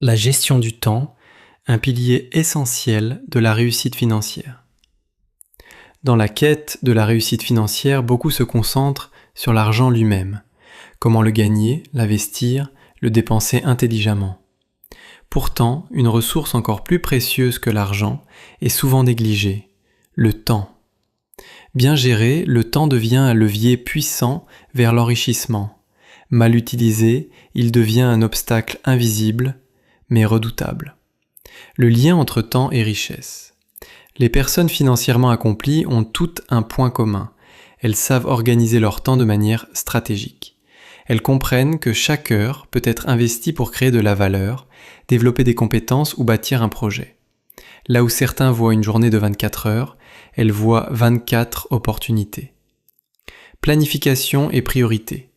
La gestion du temps, un pilier essentiel de la réussite financière. Dans la quête de la réussite financière, beaucoup se concentrent sur l'argent lui-même. Comment le gagner, l'investir, le dépenser intelligemment. Pourtant, une ressource encore plus précieuse que l'argent est souvent négligée, le temps. Bien géré, le temps devient un levier puissant vers l'enrichissement. Mal utilisé, il devient un obstacle invisible, mais redoutable. Le lien entre temps et richesse. Les personnes financièrement accomplies ont toutes un point commun. Elles savent organiser leur temps de manière stratégique. Elles comprennent que chaque heure peut être investie pour créer de la valeur, développer des compétences ou bâtir un projet. Là où certains voient une journée de 24 heures, elles voient 24 opportunités. Planification et priorité.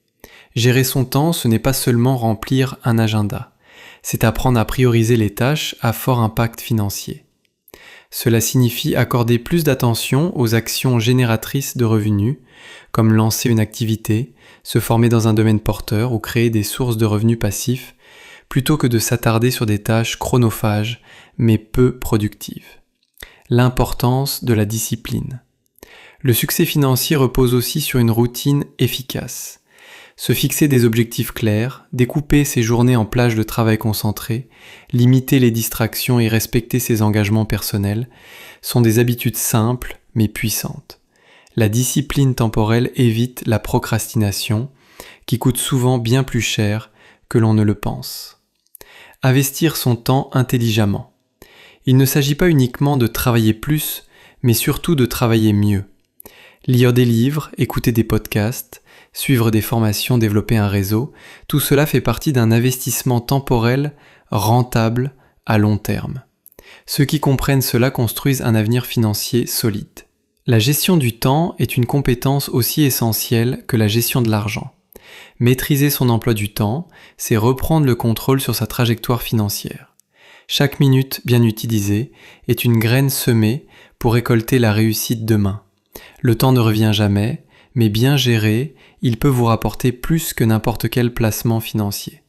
Gérer son temps, ce n'est pas seulement remplir un agenda. C'est apprendre à prioriser les tâches à fort impact financier. Cela signifie accorder plus d'attention aux actions génératrices de revenus, comme lancer une activité, se former dans un domaine porteur ou créer des sources de revenus passifs, plutôt que de s'attarder sur des tâches chronophages mais peu productives. L'importance de la discipline. Le succès financier repose aussi sur une routine efficace. Se fixer des objectifs clairs, découper ses journées en plages de travail concentrées, limiter les distractions et respecter ses engagements personnels sont des habitudes simples mais puissantes. La discipline temporelle évite la procrastination, qui coûte souvent bien plus cher que l'on ne le pense. Investir son temps intelligemment. Il ne s'agit pas uniquement de travailler plus, mais surtout de travailler mieux. Lire des livres, écouter des podcasts, suivre des formations, développer un réseau, tout cela fait partie d'un investissement temporel rentable à long terme. Ceux qui comprennent cela construisent un avenir financier solide. La gestion du temps est une compétence aussi essentielle que la gestion de l'argent. Maîtriser son emploi du temps, c'est reprendre le contrôle sur sa trajectoire financière. Chaque minute bien utilisée est une graine semée pour récolter la réussite demain. Le temps ne revient jamais, mais bien géré, il peut vous rapporter plus que n'importe quel placement financier.